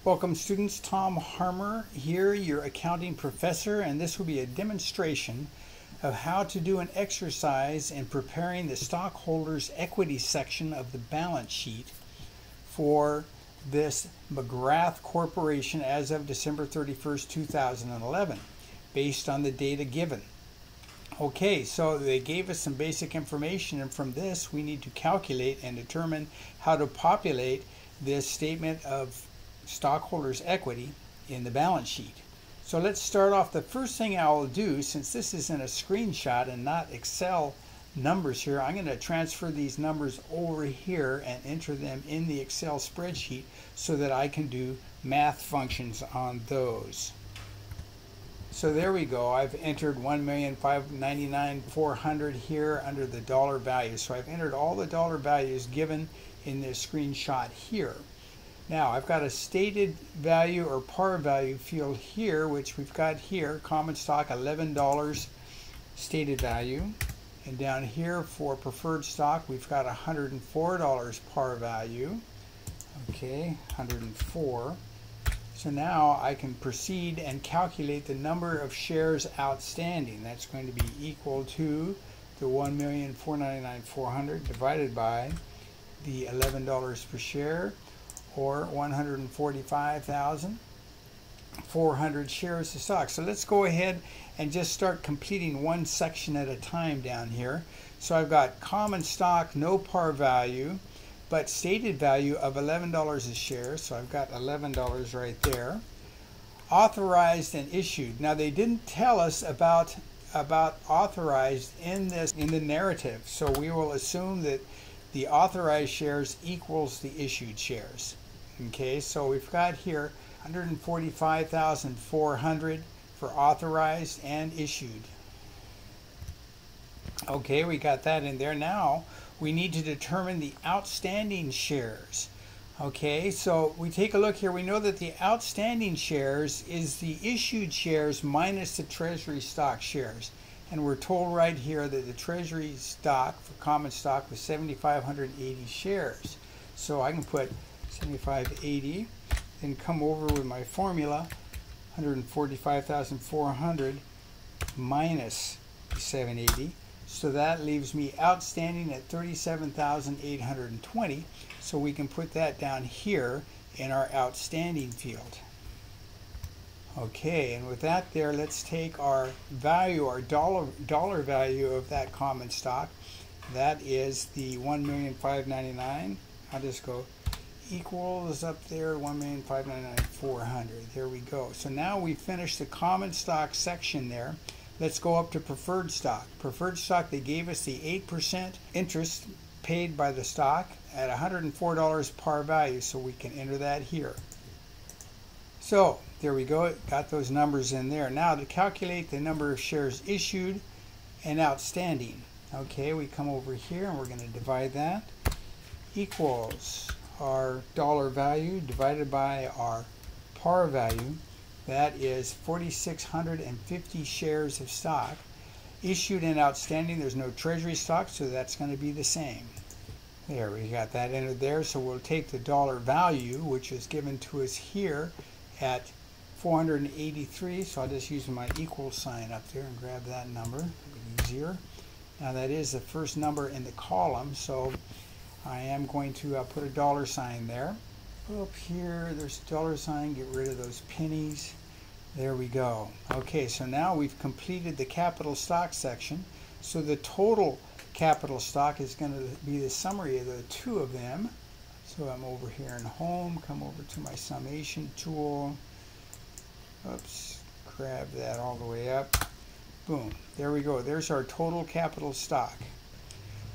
Welcome students, Tom Harmer here, your accounting professor, and this will be a demonstration of how to do an exercise in preparing the stockholders equity section of the balance sheet for this McGrath Corporation as of December 31st, 2011, based on the data given. Okay, so they gave us some basic information, and from this we need to calculate and determine how to populate this statement of stockholders equity in the balance sheet. So let's start off. The first thing I will do, since this is in a screenshot and not Excel numbers here, I'm going to transfer these numbers over here and enter them in the Excel spreadsheet so that I can do math functions on those. So there we go. I've entered $1,599,400 here under the dollar value. So I've entered all the dollar values given in this screenshot here. Now I've got a stated value or par value field here, which we've got here, common stock $11 stated value, and down here for preferred stock we've got $104 par value. Okay, 104. So now I can proceed and calculate the number of shares outstanding. That's going to be equal to the 1,499,400 divided by the $11 per share, or 145,400 shares of stock. So let's go ahead and just start completing one section at a time down here. So I've got common stock, no par value, but stated value of $11 a share. So I've got $11 right there. Authorized and issued. Now they didn't tell us about authorized in the narrative. So we will assume that the authorized shares equals the issued shares. Okay, so we've got here 145,400 for authorized and issued. Okay, we got that in there. Now we need to determine the outstanding shares. Okay, so we take a look here. We know that the outstanding shares is the issued shares minus the Treasury Stock shares. And we're told right here that the Treasury Stock for common stock was 7,580 shares. So I can put 7,580 and come over with my formula, 145,400 minus 780. So that leaves me outstanding at 37,820. So we can put that down here in our outstanding field. Okay, and with that there, let's take our value, our dollar value of that common stock. That is the 1,599,000. I'll just go equals up there, 1,599,400. There we go. So now we finished the common stock section there. Let's go up to preferred stock. Preferred stock, they gave us the 8% interest paid by the stock at $104 par value, so we can enter that here. So there we go, it got those numbers in there. Now to calculate the number of shares issued and outstanding. Okay, we come over here and we're going to divide that. Equals our dollar value divided by our par value. That is 4,650 shares of stock. Issued and outstanding, there's no treasury stock, so that's going to be the same. There, we got that entered there. So we'll take the dollar value, which is given to us here at 483, so I'll just use my equal sign up there and grab that number. It'll be easier. Now that is the first number in the column, so I am going to put a dollar sign there. Up here, there's a dollar sign, get rid of those pennies. There we go. Okay, so now we've completed the capital stock section. So the total capital stock is going to be the summary of the two of them. So I'm over here in home, come over to my summation tool. Oops, grab that all the way up. Boom, there we go. There's our total capital stock.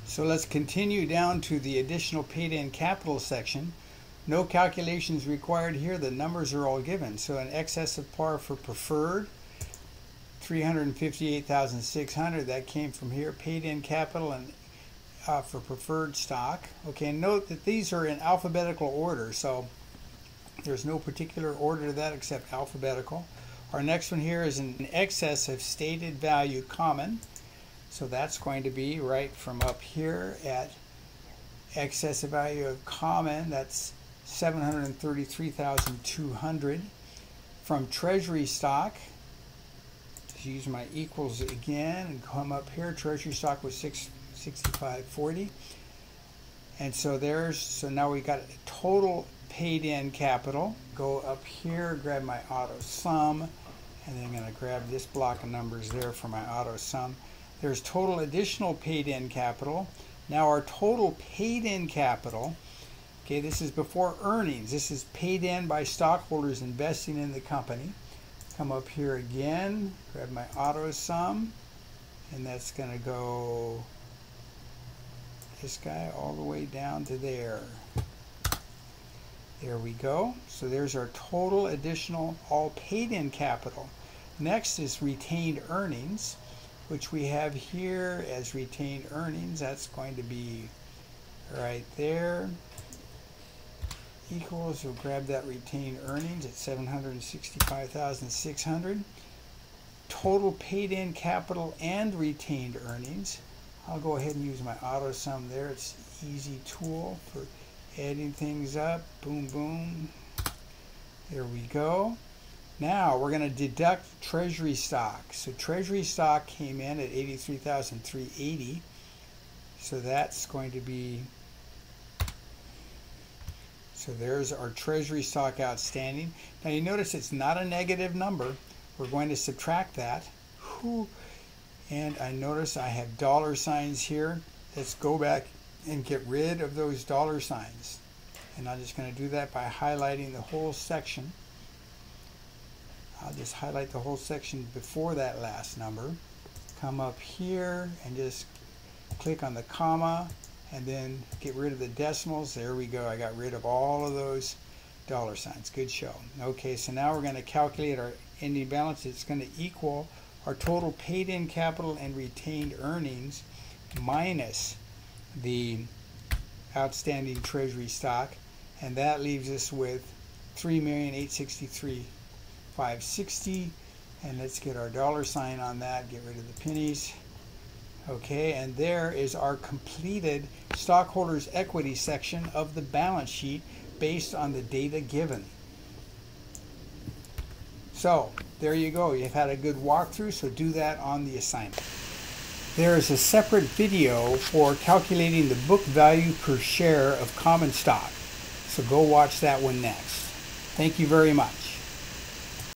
So let's continue down to the additional paid-in capital section. No calculations required here. The numbers are all given. So an excess of par for preferred, 358,600. That came from here. Paid-in capital and for preferred stock. Okay, note that these are in alphabetical order, so there's no particular order to that except alphabetical. Our next one here is an excess of stated value common. So that's going to be right from up here at excess of value of common. That's $733,200. From Treasury Stock, just use my equals again and come up here. Treasury Stock was $665.40. And so now we got a total paid in capital. Go up here, grab my auto sum, and then I'm going to grab this block of numbers there for my auto sum. There's total additional paid in capital. Now our total paid in capital, okay, this is before earnings. This is paid in by stockholders investing in the company. Come up here again, grab my auto sum, and that's going to go this guy all the way down to there. There we go. So there's our total additional all paid in capital. Next is retained earnings, which we have here as retained earnings. That's going to be right there. Equals, we'll grab that retained earnings at $765,600. Total paid in capital and retained earnings. I'll go ahead and use my auto sum there. It's an easy tool for adding things up. Boom, boom. There we go. Now we're going to deduct Treasury Stock. So Treasury Stock came in at $83,380. So that's going to be, so there's our Treasury Stock outstanding. Now you notice it's not a negative number. We're going to subtract that. And I notice I have dollar signs here. Let's go back and get rid of those dollar signs. And I'm just going to do that by highlighting the whole section. I'll just highlight the whole section before that last number. Come up here and just click on the comma and then get rid of the decimals. There we go. I got rid of all of those dollar signs. Good show. Okay, so now we're going to calculate our ending balance. It's going to equal our total paid in capital and retained earnings minus the outstanding Treasury Stock, and that leaves us with $3,863,560. And let's get our dollar sign on that, get rid of the pennies. Okay, and there is our completed stockholders' equity section of the balance sheet based on the data given. So there you go. You've had a good walkthrough, so do that on the assignment. There is a separate video for calculating the book value per share of common stock. So go watch that one next. Thank you very much.